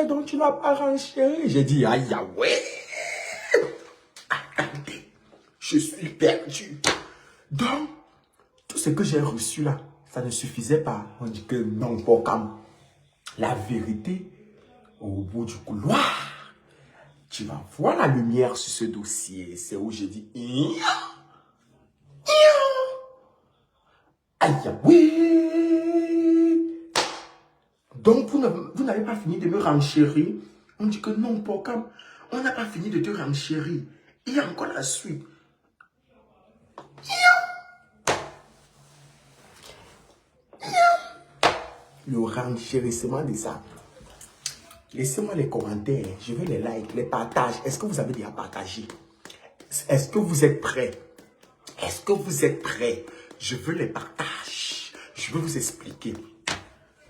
Donc tu n'as pas renchéri. J'ai dit, aïe, ouais. Attendez, je suis perdu. Donc, tout ce que j'ai reçu là, ça ne suffisait pas. On dit que non, pas comme la vérité au bout du couloir. Tu vas voir la lumière sur ce dossier. C'est où j'ai dit, aïe, oui. Donc, vous n'avez pas fini de me renchérir. On dit que non, pas comme on n'a pas fini de te renchérir. Il y a encore la suite. Le renchérissement de ça. Laissez-moi les commentaires. Je veux les likes, les partages. Est-ce que vous avez déjà partagé? Est-ce que vous êtes prêts? Est-ce que vous êtes prêts? Je veux les partages. Je veux vous expliquer.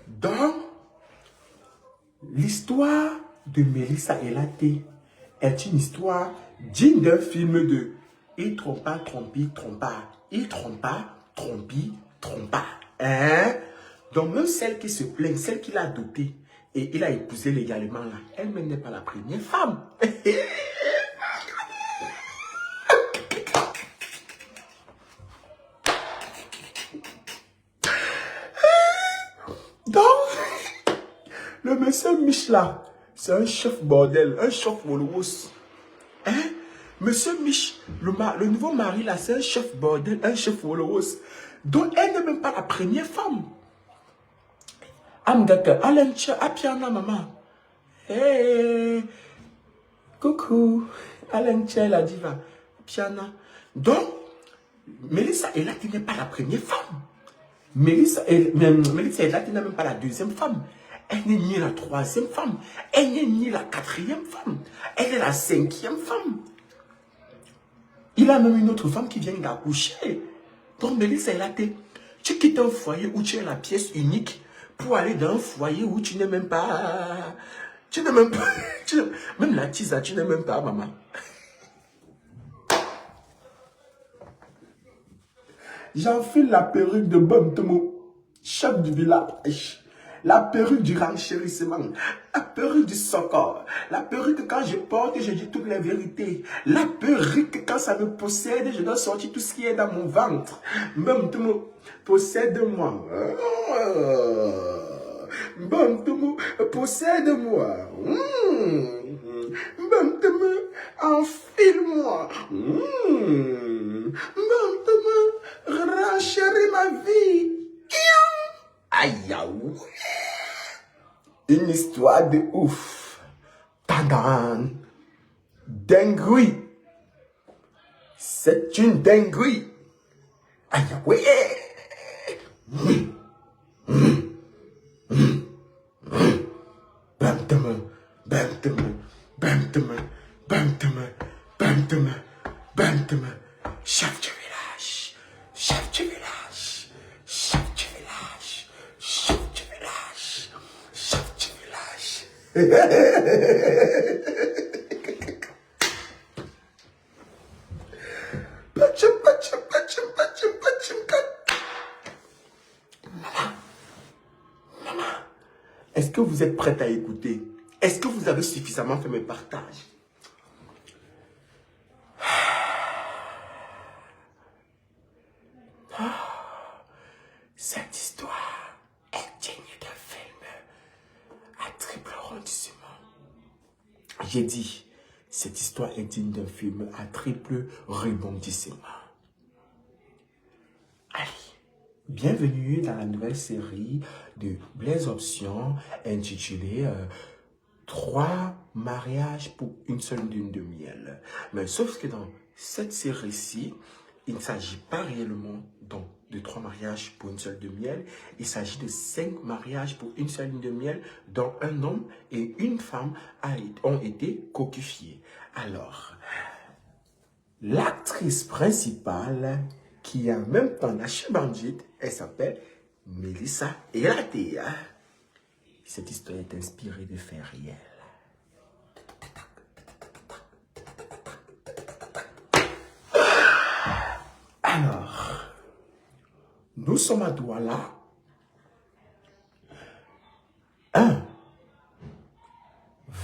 Donc, l'histoire de Melissa Elaté est une histoire digne d'un film de Il trompa, trompi, trompa. Il trompa, trompi, trompa. Hein? Donc, même celle qui se plaint, celle qui l'a adoptée et il a épousé légalement là, elle-même n'est pas la première femme. Donc, le monsieur Mich-là, c'est un chef bordel, un chef Wolowos. Hein? Monsieur Mich, le nouveau mari là, c'est un chef bordel, un chef Wolowos. Donc, elle n'est même pas la première femme. Amgaka, Alencha, Apiana, maman. Hey, coucou, Alencha, la diva, Piana. Donc, Melissa Elaté n'est pas la première femme. Melissa Elaté n'est même pas la deuxième femme. Elle n'est ni la troisième femme. Elle n'est ni la quatrième femme. Elle est la cinquième femme. Il a même une autre femme qui vient d'accoucher. Donc, Melissa Elaté, tu quittes un foyer où tu es la pièce unique pour aller dans un foyer où tu n'es même pas... Tu n'es même pas... même la tisa, tu n'es même pas maman. J'enfile la perruque de Bontomo, chef du village. La perruque du renchérissement, la perruque du socor, la perruque quand je porte, je dis toutes les vérités. La perruque quand ça me possède, je dois sortir tout ce qui est dans mon ventre. Bontomo, possède-moi. Bontomo, possède-moi. Bontomo, enfile-moi. Bontomo, renchéris ma vie. Aïe, une histoire de ouf. Tadan. Dinguerie. C'est une dinguerie. Aïe, ouais. Bam-tama, bam-tama, bam-tama, bam-tama, bam-tama, bam-tama. Chef du village, chef du village, chef du village, chef du village, chef du village. Pachum, pachum, pachum, pachum, pachum, Maman, est-ce que vous êtes prête à écouter? Est-ce que vous avez suffisamment fait mes partages? Cette histoire est digne d'un film à triple rebondissement. J'ai dit, cette histoire est digne d'un film à triple rebondissement. Allez, bienvenue dans la nouvelle série de Blaise Option intitulée 3 mariages pour une seule lune de miel. Mais sauf que dans cette série-ci, il ne s'agit pas réellement donc de 3 mariages pour une seule lune de miel. Il s'agit de 5 mariages pour une seule lune de miel dont un homme et une femme ont été coquifiés. Alors, l'actrice principale qui est en même temps la bandite, elle s'appelle Melissa Elaté. Cette histoire est inspirée de faits réels. Alors, nous sommes à Douala.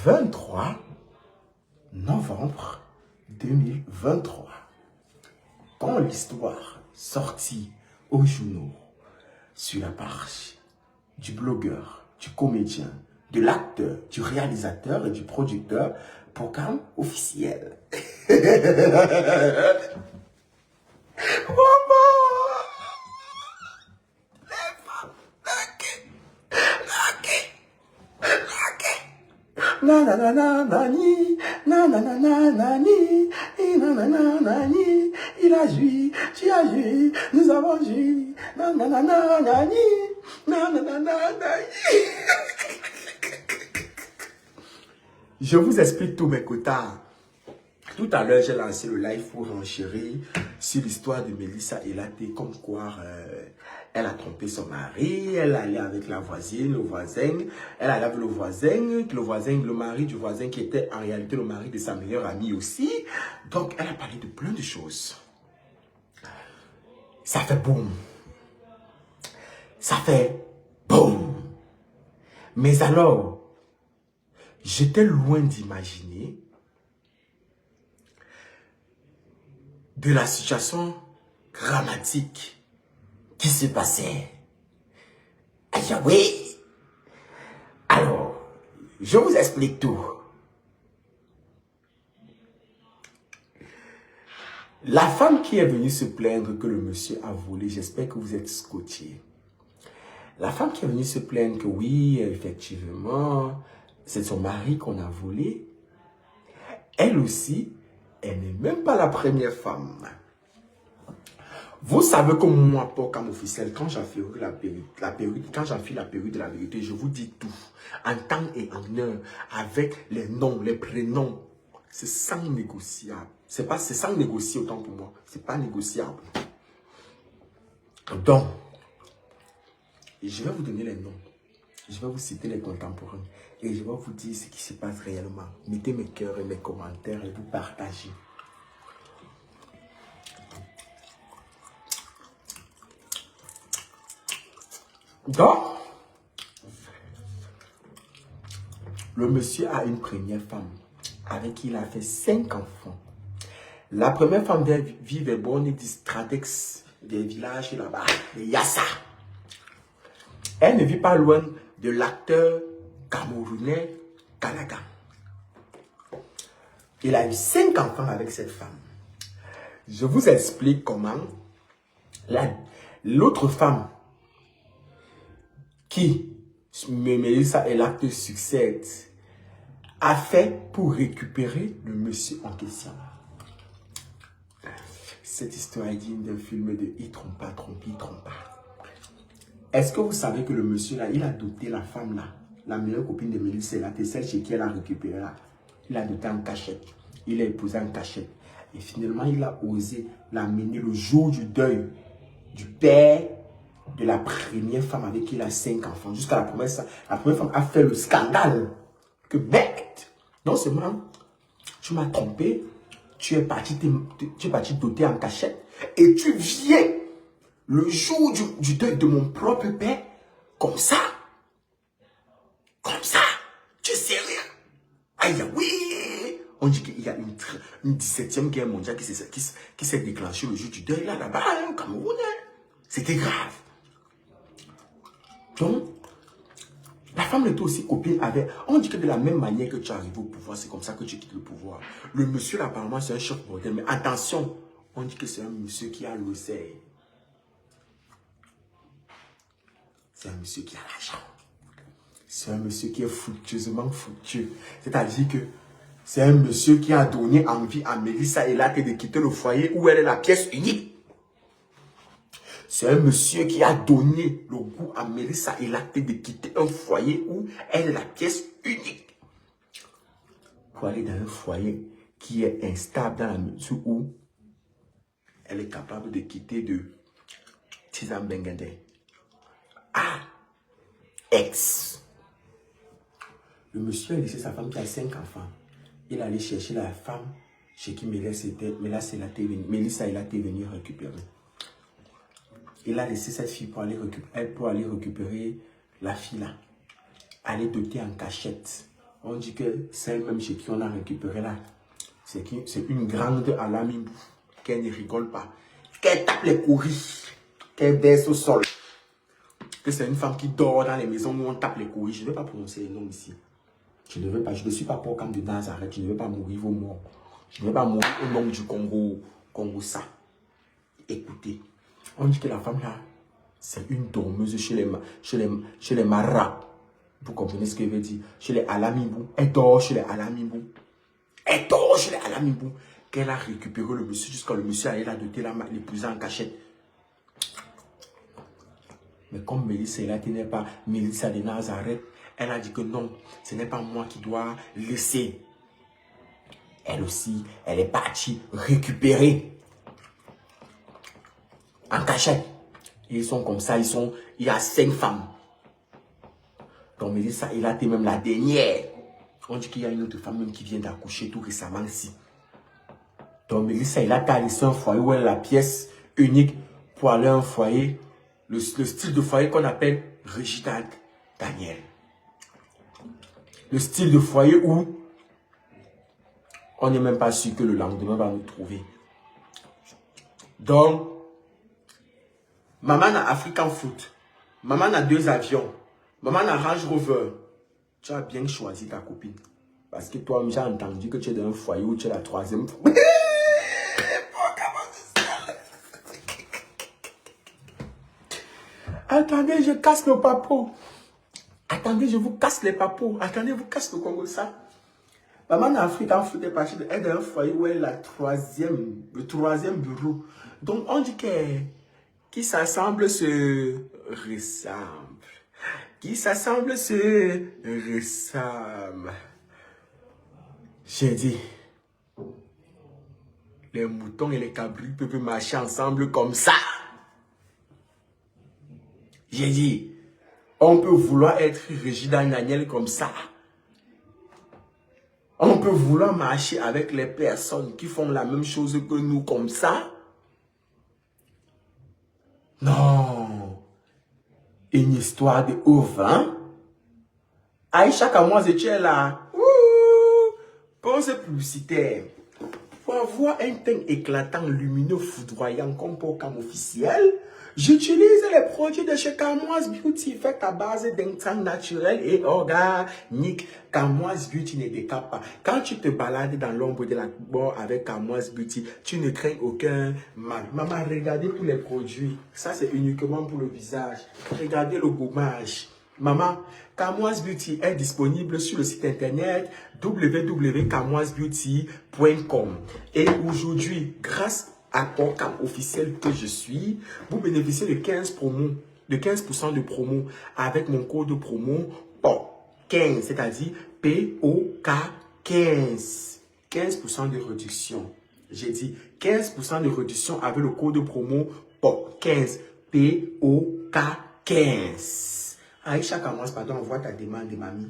23 novembre 2023. Quand l'histoire sortit aux journaux sur la page du blogueur, du comédien, de l'acteur, du réalisateur et du producteur, programme officiel. Na na na na nani, na na na na nani, na na na nani, il a joui, tu as joui, nous avons joui, na na na na nani, na na na na nani. Je vous explique tous mes quotas. Tout à l'heure, j'ai lancé le live pour renchérir sur l'histoire de Melissa Elaté, comme quoi elle a trompé son mari, elle allait avec la voisine, le voisin, elle allait avec le mari du voisin qui était en réalité le mari de sa meilleure amie aussi. Donc, elle a parlé de plein de choses. Ça fait boum. Ça fait boum. Mais alors, j'étais loin d'imaginer de la situation dramatique qui se passait. Aïe, oui. Alors, je vous explique tout. La femme qui est venue se plaindre que le monsieur a volé, j'espère que vous êtes scotché. La femme qui est venue se plaindre que oui, effectivement, c'est son mari qu'on a volé. Elle aussi, elle n'est même pas la première femme. Vous savez que moi, pour comme officiel, quand j'affiche la période de la vérité, je vous dis tout. En temps et en heure, avec les noms, les prénoms. C'est sans négociable. C'est sans négocier autant pour moi. C'est pas négociable. Donc, je vais vous donner les noms. Je vais vous citer les contemporains. Et je vais vous dire ce qui se passe réellement. Mettez mes cœurs et mes commentaires et vous partagez. Donc, le monsieur a une première femme avec qui il a fait 5 enfants. La première femme vivait bonne et distradex des villages là-bas, de Yassa. Elle ne vit pas loin de l'acteur camerounais Kalaga. Il a eu 5 enfants avec cette femme. Je vous explique comment l'autre femme qui, Melissa Elaté succède, a fait pour récupérer le monsieur en question. Cette histoire est digne d'un film de « Il trompe pas, trompe, il trompe pas ». Est-ce que vous savez que le monsieur là, il a doté la femme là, la meilleure copine de Melissa Elaté, celle chez qui elle a récupéré là, il a doté en cachette, il a épousé en cachette. Et finalement, il a osé l'amener le jour du deuil du père de la première femme avec qui il a 5 enfants. Jusqu'à la première femme a fait le scandale que bête. Non seulement tu m'as trompé, tu es parti doter en cachette et tu viens le jour du deuil de mon propre père comme ça. Comme ça. Tu sais rien. Aïe, oui. On dit qu'il y a une 17e guerre mondiale qui s'est déclenchée le jour du deuil là-bas, au Cameroun. C'était grave. Donc, la femme était aussi copine avec... On dit que de la même manière que tu arrives au pouvoir, c'est comme ça que tu quittes le pouvoir. Le monsieur, là, apparemment, c'est un chef bordel. Mais attention, on dit que c'est un monsieur qui a l'océan. C'est un monsieur qui a l'argent. C'est un monsieur qui est fructueusement fructueux. C'est-à-dire que c'est un monsieur qui a donné envie à Melissa Elaté de quitter le foyer où elle est la pièce unique. C'est un monsieur qui a donné le goût à Melissa Elaté de quitter un foyer où elle est la pièce unique. Pour aller dans un foyer qui est instable dans la mesure où elle est capable de quitter de Tizan Bengende à ex. Le monsieur a laissé sa femme qui a 5 enfants. Il allait chercher la femme chez qui Melissa Elaté venir récupérer. Il a laissé cette fille pour aller récupérer la fille là. Aller doter en cachette. On dit que celle-même chez qui on a récupéré là, c'est une grande Alamibou, qu'elle ne rigole pas, qu'elle tape les couris, qu'elle baisse au sol. Que c'est une femme qui dort dans les maisons où on tape les couris. Je ne vais pas prononcer les noms ici. Je ne veux pas, je ne suis pas pour camp de Nazareth, je ne veux pas mourir vos morts. Je ne veux pas mourir au nom du Congo ça. Écoutez, on dit que la femme là, c'est une dormeuse chez les Maras. Vous comprenez ce que je veux dire? Chez les Alamibou. Elle dort chez les Alamibou. Elle dort chez les Alamibou. Qu'elle a récupéré le monsieur jusqu'à le monsieur a doté l'épouser en cachette. Mais comme Mélissa n'est pas Mélissa de Nazareth, elle a dit que non, ce n'est pas moi qui dois laisser. Elle aussi, elle est partie récupérer en cachette. Ils sont comme ça, il y a 5 femmes. Donc Mélissa, il a été même la dernière. On dit qu'il y a une autre femme même qui vient d'accoucher tout récemment ici. Donc Mélissa, il a laissé un foyer où elle a la pièce unique pour aller à un foyer. Le style de foyer qu'on appelle Regina Daniel. Le style de foyer où on n'est même pas sûr que le lendemain va nous trouver. Donc, maman a African Foot. Maman a 2 avions. Maman a Range Rover. Tu as bien choisi ta copine. Parce que toi, j'ai entendu que tu es dans un foyer où tu es la 3e. Attendez, je casse le papeau. Attendez, je vous casse les papeaux. Attendez, vous casse le Congo ça. Maman en Afrique, est partie elle est dans un foyer où elle est le 3e bureau. Donc, on dit que qui s'assemble se ressemble. Qui s'assemble se ressemble. J'ai dit, les moutons et les cabris peuvent marcher ensemble comme ça. J'ai dit, on peut vouloir être Regina Daniel comme ça. On peut vouloir marcher avec les personnes qui font la même chose que nous comme ça. Non. Une histoire de haut vin. Aïcha Kamoise, tu es là. Pause publicitaire. Pour avoir un teint éclatant, lumineux, foudroyant comme pour cam officiel, j'utilise les produits de chez Kamoise Beauty faits à base d'intrants naturels et organiques. Kamoise Beauty ne décape pas. Quand tu te balades dans l'ombre de la mort avec Kamoise Beauty, tu ne crains aucun mal. Maman, regardez tous les produits. Ça, c'est uniquement pour le visage. Regardez le gommage. Maman, Kamoise Beauty est disponible sur le site internet www.kamoisebeauty.com. Et aujourd'hui, grâce à Porcam officiel que je suis, vous bénéficiez de 15% de promo avec mon code promo POC15, c'est-à-dire POK 15. 15% de réduction. J'ai dit 15% de réduction avec le code promo POC15. POK 15. Aïcha Kamoise, pardon, envoie ta demande, mamie.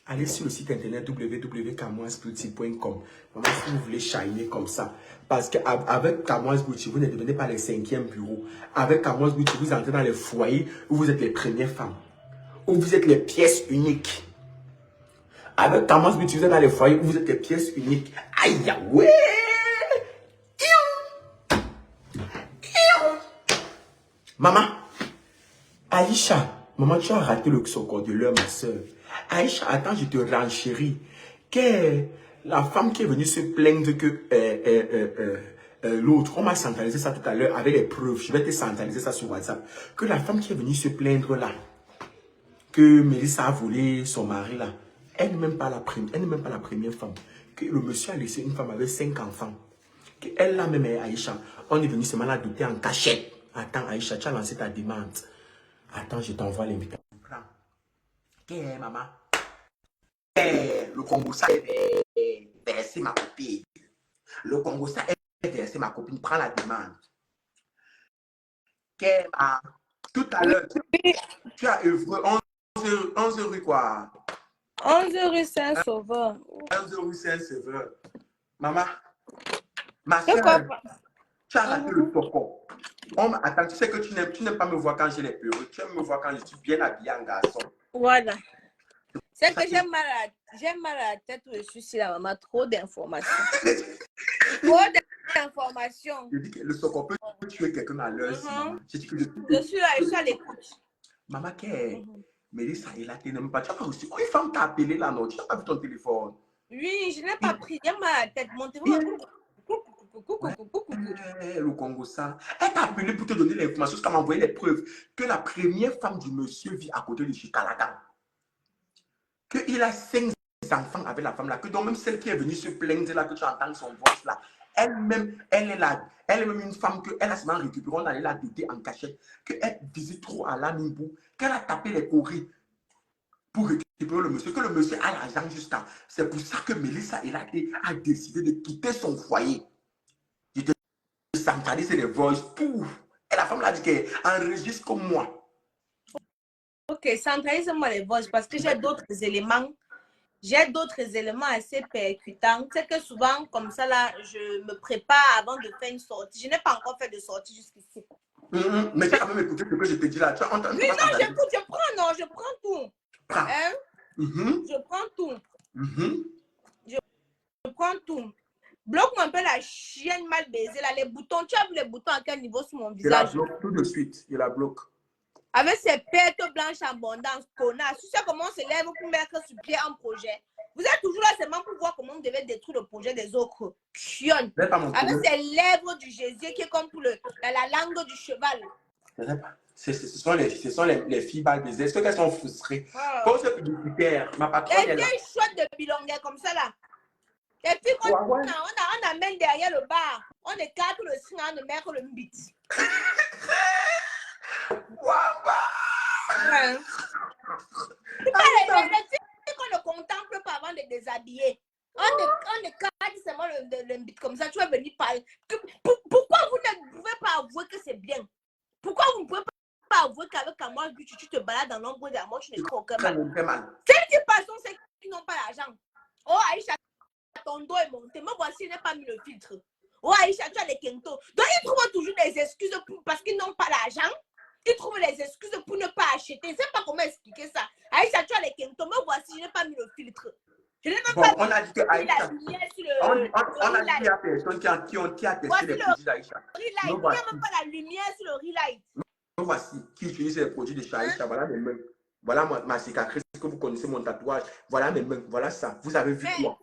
Allez sur le site internet www.kamoisebeauty.com. Maman, si vous voulez shiner comme ça. Parce qu'avec Kamoise Beauty, vous ne devenez pas les 5e bureaux. Avec Kamoise Beauty, vous entrez dans les foyers où vous êtes les premières femmes. Où vous êtes les pièces uniques. Avec Kamoise Beauty, vous êtes dans les foyers où vous êtes les pièces uniques. Aïe, ouais! Maman, Aïcha. Maman, tu as raté le socordeur, ma soeur. Aïcha, attends, je te renchéris. Que la femme qui est venue se plaindre que l'autre, on m'a centralisé ça tout à l'heure avec les preuves. Je vais te centraliser ça sur WhatsApp. Que la femme qui est venue se plaindre là, que Mélissa a volé son mari là, elle n'est même pas la première femme. Que le monsieur a laissé une femme avec 5 enfants. Que elle là même, Aïcha, on est venu seulement l'adopter en cachette. Attends, Aïcha, tu as lancé ta demande. Attends, je t'envoie l'invitation. Ok, maman. Le Congo, ça est versé ma copine. Le Congo, ça est versé ma copine. Prends la demande. Ok, maman. Tout à l'heure, tu as œuvré 11 rue quoi? 11 rue Saint-Sauveur. 11 rue Saint-Sauveur. Maman, ma soeur, tu as raté le tocon. Attends, tu sais que tu n'aimes pas me voir quand j'ai les perruques. Tu aimes me voir quand je suis bien habillé en garçon. Voilà. C'est que j'ai mal à la tête où je suis ici, la maman. Trop d'informations. Trop d'informations. Je dis que le soccer peut tuer quelqu'un à l'heure, maman. Je dis que je suis à l'écoute. Maman, qu'est-ce Mélissa, il a tenu pas. Tu n'as pas reçu. Une femme t'a appelé là, non? Tu n'as pas vu ton téléphone? Oui, je n'ai pas pris. J'ai mal à la tête. Mon téléphone. Le Congo, ça. Elle t'a appelé pour te donner l'information, parce qu'elle m'a envoyé les preuves que la première femme du monsieur vit à côté de Chikalagan. Qu'il a 5 enfants avec la femme là. Que donc même celle qui est venue se plaindre là, que tu entends son voix là, elle-même, elle est là. Elle est même une femme qu'elle a seulement récupérée, on allait la doter en cachette. Qu'elle visite trop à la Nimbu, qu'elle a tapé les courriers pour récupérer le monsieur, que le monsieur a l'argent jusqu'à. C'est pour ça que Mélissa a décidé de quitter son foyer. Je te centralise les voices. Pouf. Et la femme l'a dit qu'elle enregistre comme moi. Ok, centralise-moi les voices parce que j'ai d'autres éléments. J'ai d'autres éléments assez percutants. C'est que souvent, comme ça, là, je me prépare avant de faire une sortie. Je n'ai pas encore fait de sortie jusqu'ici. Mais tu as quand même écouté ce que je te dis là. Oui, non, j'écoute, je prends tout. Hein? Je prends tout. Je prends tout. Bloque-moi un peu la chienne mal baisée, là. Les boutons, tu as vu les boutons à quel niveau sur mon visage? Je la bloque tout de suite. Je la bloque. Avec ses pertes blanches abondantes, connasse. Tu sais comment on se lève pour mettre sur pied un projet? Vous êtes toujours là seulement pour voir comment vous devez détruire le projet des autres. Chionne. Avec ses lèvres du Jésus qui est comme pour la langue du cheval. Ce sont les filles bas baisées. Est-ce qu'elles sont frustrées? Comme ce publicitaire, ma patronne est là. Les chouettes de bilonguet comme ça là. Les filles on amène derrière le bar. On écarte le signe, on met le mbit. Ouais. Les filles qu'on ne contemple pas avant de déshabiller. On écarte seulement le mbit comme ça. Tu vas venir parler. Pourquoi vous ne pouvez pas avouer que c'est bien? Pourquoi vous ne pouvez pas avouer qu'avec moi, tu te balades dans l'ombre de la mort, tu ne crées aucun mal? Celles qui passent sont celles qui n'ont pas l'argent. Oh Aïcha, ton dos est monté. Moi, voici, je n'ai pas mis le filtre. Oh Aïcha, tu as les kento. Donc, ils trouvent toujours des excuses parce qu'ils n'ont pas l'argent. Ils trouvent les excuses pour ne pas acheter. Je ne sais pas comment expliquer ça. Aïcha, tu as les kento. Moi, voici, je n'ai pas mis le filtre. Je n'ai même pas on a dit que Aïcha, on a dit qu'il y a personne qui a testé les produits d'Aïcha. Il n'y a même pas la lumière sur le relight. Donc voici qui utilise les produits de Aïcha. Voilà mes mains. Voilà ma cicatrice que vous connaissez, mon tatouage. Voilà mes mains. Voilà ça. Vous avez vu quoi?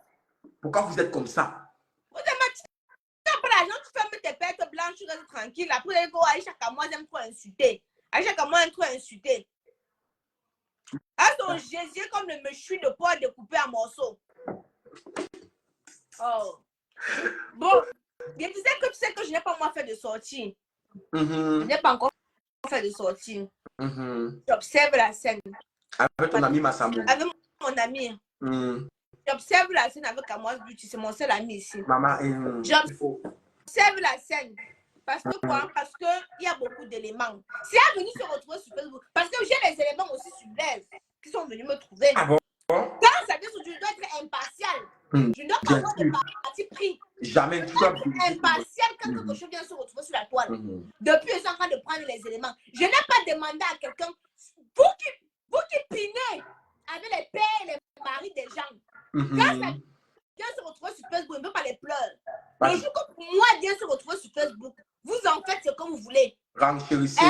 Pourquoi vous êtes comme ça? Vous n'as pas l'argent, tu fermes tes pertes blanches, tu restes tranquille. Après, Aïcha, moi, j'aime trop insulter. Aïcha, moi, j'aime trop insulter. À son Jésus, comme le méchoui de poids découpé en morceaux. Oh. Bon, je disais que tu sais que je n'ai pas moi fait de sortie. Je n'ai pas encore fait de sortie. J'observe la scène. Avec ton ami Massamo. Avec mon ami. J'observe la scène avec Amos Beauty. C'est mon seul ami ici. Maman, j'observe la scène. Parce que quoi? Parce qu'il y a beaucoup d'éléments. Si elle est venue se retrouver sur Facebook, parce que j'ai les éléments aussi sur Blaise qui sont venus me trouver. Ah bon? Quand ça veut dire que je dois être impartial. Je ne dois pas avoir de parti pris. Jamais tu dois être impartial quand quelque chose vient se retrouver sur la toile. Depuis, je suis en train de prendre les éléments. Je n'ai pas demandé à quelqu'un, vous qui pinez avec les pères et les maris des gens. Quand ça vient se retrouver sur Facebook, ne peut pas les pleurer. Le jour que pour moi vient se retrouver sur Facebook, vous en faites ce que vous voulez. Renchérissez.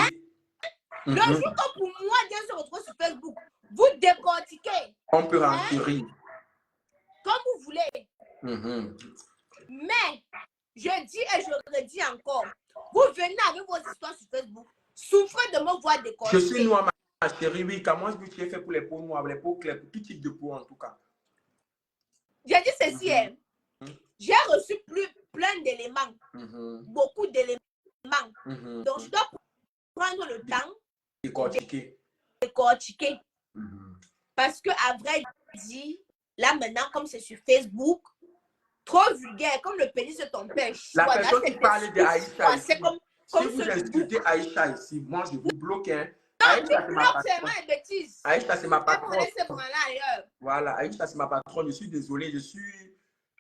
Le jour que pour moi vient se retrouver sur Facebook, vous décortiquez. On peut renchérir. Comme vous voulez. Mais, je dis et je redis encore, vous venez avec vos histoires sur Facebook, souffrez de me voir décortiquer. Je suis noire, ma chérie, oui. Comment tu es fait pour les peaux noires, les peaux claires, tout type de peau en tout cas? J'ai dit ceci, j'ai reçu plein d'éléments, beaucoup d'éléments. Donc, je dois prendre le temps de décortiquer. Parce que, à vrai dire, là maintenant, comme c'est sur Facebook, trop vulgaire, comme le pénis de ton père. La personne qui parle d'Aïcha ici, comme si vous insultez Aïcha ici, moi je vous bloque. Hein. Aïcha, c'est ma patronne. Aïcha, c'est ma patronne. Voilà, Aïcha, c'est ma patronne. Je suis désolé,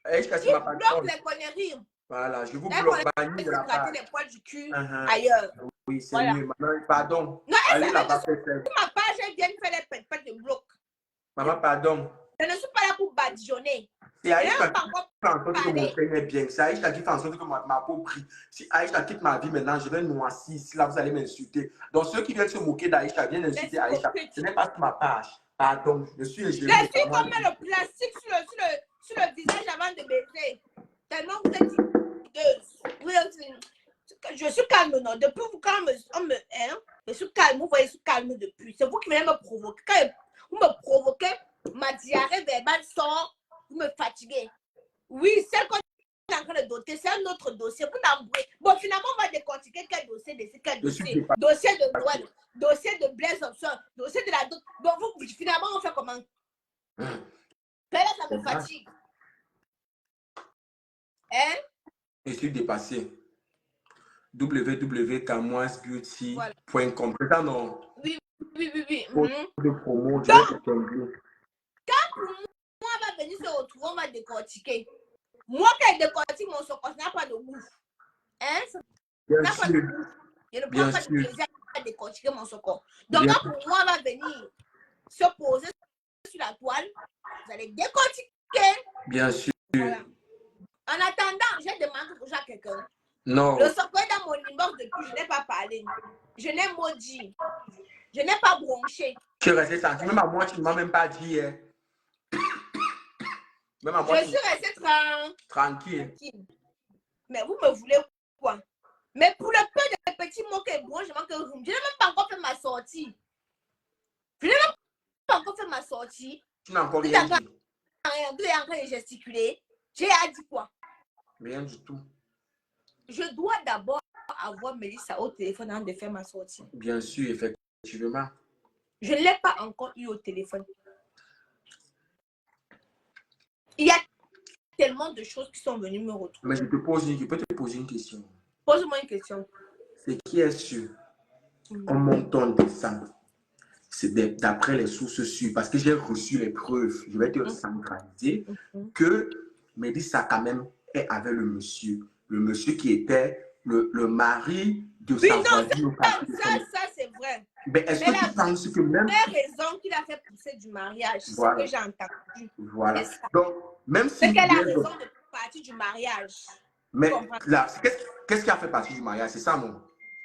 Aïcha, c'est ma patronne. Les conneries. Voilà, je vous bloque. Banni de la part. Les poils du cul ailleurs. Oui, c'est mieux. Maintenant, pardon. Non, allez là-bas. Ma page, elle vient faire les pètes de bloc. Maman, pardon. Je ne suis pas là pour badigeonner. C'est Aïcha qui fait en sorte que mon frère est bien. C'est Aïcha qui fait en sorte que ma peau brille. Si Aïcha quitte ma vie maintenant, je vais noircir. Ici, là, vous allez m'insulter. Donc, ceux qui viennent se moquer d'Aïcha viennent insulter Aïcha. Ce n'est pas sur ma page. Pardon, je suis Je suis comme le plastique sur le visage avant de baiser. Tellement vous êtes je suis calme, non. Depuis quand je suis calme, vous voyez, je suis calme depuis. C'est vous qui venez me provoquer. Quand vous me provoquez, ma diarrhée verbale sort, vous me fatiguez. Oui, celle qu'on est en train de doter, c'est un autre dossier. Vous n'embrouillez. Bon, finalement, on va décortiquer quel dossier, quel dossier. Dossier de Noël, dossier de Blaise Option, dossier de la dot. Bon, vous, finalement, on fait comment? Là, ça me fatigue. Hein? Je suis dépassé. www.camoinsbeauty.com. C'est ça, non? Oui. De promo, quand pour moi, on va venir se retrouver, on va décortiquer. Moi, quand je décortique mon socor, ça n'a pas de goût. Hein? Bien sûr. Pas de goût. Je ne prends pas de plaisir à décortiquer mon socor. Donc, quand pour moi, on va venir se poser sur la toile, vous allez décortiquer. Bien sûr. Voilà. En attendant, j'ai demandé toujours à quelqu'un. Non. Le socor est dans mon inbox depuis, je n'ai pas parlé. Je n'ai maudit. Je n'ai pas bronché. Tu es resté tranquille. Même à moi, tu ne m'as même pas dit. Hein. Même à moi, je suis resté tranquille. Mais vous me voulez quoi? Mais pour le peu de petits mots que bon, je manque, je n'ai même pas encore fait ma sortie. Je n'ai même pas encore fait ma sortie. Tu n'as encore rien dit. Tu es en train de gesticuler. J'ai dit quoi? Rien du tout. Je dois d'abord avoir Mélissa au téléphone avant de faire ma sortie. Bien sûr, effectivement. Je ne l'ai pas encore eu au téléphone. Il y a tellement de choses qui sont venues me retrouver. Mais je peux te poser une question. Pose-moi une question. C'est qui est sûr en montant descend. C'est d'après les sources sûres, parce que j'ai reçu les preuves, je vais te centraliser, que Mélissa quand même est avec le monsieur qui était le mari de sa voisine. Ça c'est vrai. Mais est-ce que tu penses que même... La raison qu'il a fait pousser du mariage, voilà. c'est ce que j'ai entendu. Voilà. Donc, même si... C'est qu'elle a raison de partir du mariage. Mais là, qu'est-ce qui a fait partie du mariage? C'est ça, non?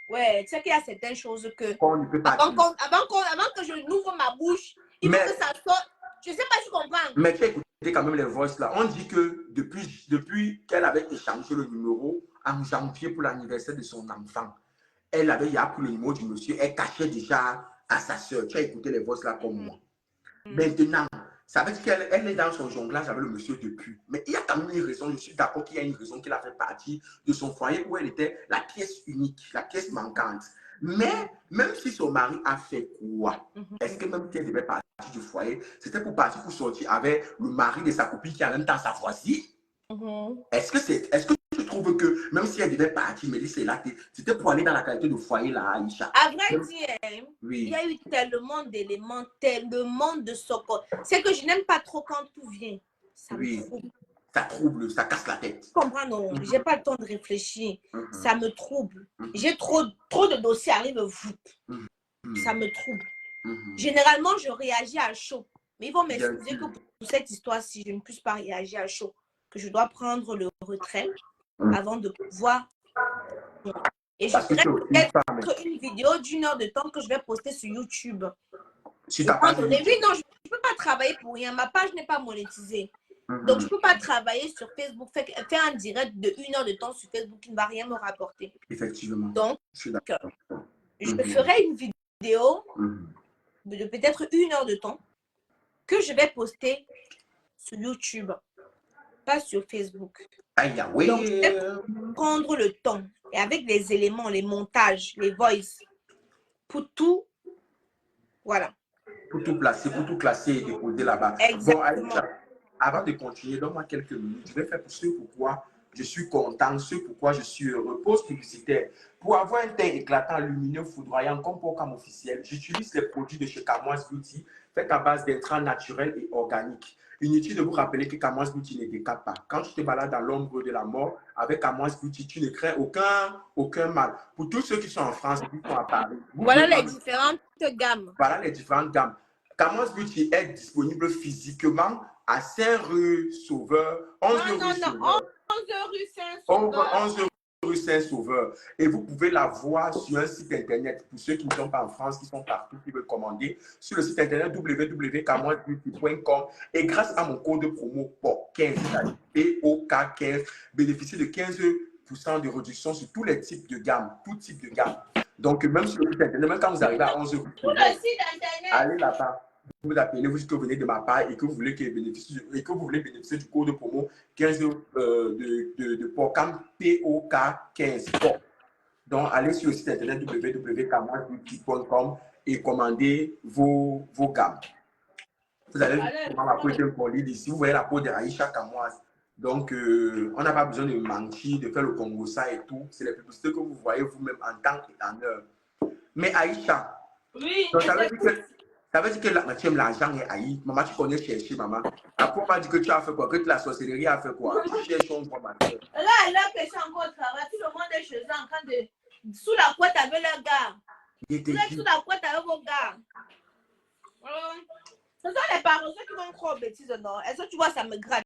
Ouais, tu sais qu'il y a certaines choses que... On ne peut pas avant que je n'ouvre ma bouche, il faut que ça sorte. Je ne sais pas si tu comprends. Mais tu as écouté quand même les voices là. On dit que depuis qu'elle avait échangé le numéro en janvier pour l'anniversaire de son enfant, elle avait appris le numéro du monsieur, elle cachait déjà à sa soeur. Tu as écouté les voix là comme moi. Maintenant, ça veut dire qu'elle est dans son jonglage avec le monsieur depuis. Mais il y a quand même une raison, je suis d'accord qu'il y a une raison qu'elle a fait partie de son foyer où elle était la pièce unique, la pièce manquante. Mais même si son mari a fait quoi, est-ce que même si elle devait partir du foyer, c'était pour partir pour sortir avec le mari de sa copine qui est en même temps sa voisine? Est-ce que tu trouves que même si elle devait partir, Mélissa est là, c'était pour aller dans la qualité de foyer là, Aïcha? À vrai dire, il y a eu tellement d'éléments, tellement de socor. C'est que je n'aime pas trop quand tout vient. Ça me trouble. Ça trouble, ça casse la tête. Tu comprends, non? J'ai pas le temps de réfléchir. Ça me trouble. J'ai trop de dossiers arrivent, ça me trouble. Généralement, je réagis à chaud. Mais ils vont m'excuser que pour cette histoire-ci, je ne puisse pas réagir à chaud. Que je dois prendre le retrait avant de pouvoir. Et je ferai peut-être une vidéo d'1 heure de temps que je vais poster sur YouTube. Si ta page... Oui, non, je ne peux pas travailler pour rien. Ma page n'est pas monétisée. Donc, je ne peux pas travailler sur Facebook, faire un direct de 1 heure de temps sur Facebook qui ne va rien me rapporter. Effectivement. Donc, je suis d'accord. Je ferai une vidéo de peut-être 1 heure de temps que je vais poster sur YouTube, pas sur Facebook. Donc, je vais prendre le temps et avec les éléments, les montages, les voices, pour tout, voilà. Pour tout placer, pour tout classer et déposer là-bas. Exactement. Bon, Aïcha, avant de continuer, donne-moi quelques minutes. Je vais faire pour ce pourquoi je suis content, ce pourquoi je suis heureux. Pause publicitaire. Pour avoir un teint éclatant, lumineux, foudroyant, comme pour cam officiel, j'utilise les produits de chez Camoins Beauty, faits à base d'intrants naturels et organiques. Inutile de vous rappeler que Camoins Beauty ne décape pas. Quand tu te balades dans l'ombre de la mort, avec Camoins Beauty, tu ne crains aucun mal. Pour tous ceux qui sont en France, qui sont à Paris. Voilà les différentes gammes. Voilà les différentes gammes. Camoise Beauty est disponible physiquement à Saint-Rue Sauveur, 11 Non, rue non, non. Sauveur. 11 rue Saint-Sauveur. 11 rue Saint-Sauveur. Et vous pouvez la voir sur un site internet. Pour ceux qui ne sont pas en France, qui sont partout, qui veulent commander, sur le site internet www.camoisebeauty.com. Et grâce à mon code promo POK15, POK15, bénéficiez de 15% de réduction sur tous les types de gamme, tout type de gamme. Donc, même sur le site internet, même quand vous arrivez à 11 euros, Sur le site internet. allez là-bas. Vous appelez, vous dites que vous venez de ma part et que vous voulez bénéficier du code promo 15 de POCAM, POK15. Donc, allez sur le site internet www.camoisebeauty.com et commandez vos gammes. Vous allez voir la peau est un colis ici. Vous voyez la peau de Aïcha Camoise. Donc, on n'a pas besoin de mentir, de faire le Congosa et tout. C'est les publicités que vous voyez vous-même en temps et en heure. Mais Aïcha, oui, donc, ça veut dire que tu aimes l'argent et Aïe. Maman, tu connais chercher, maman. Après, on m'a dit que tu as fait quoi? Que la sorcellerie a fait quoi? Tu cherches son quoi, ma soeur? Là, que c'est encore au travail. Tout le monde est chez eux en train de. Sous la couette avec le gars. Vous êtes sous la couette avec vos gars. Ce sont les parents qui vont croire aux bêtises, non? Est-ce que tu vois, ça me gratte?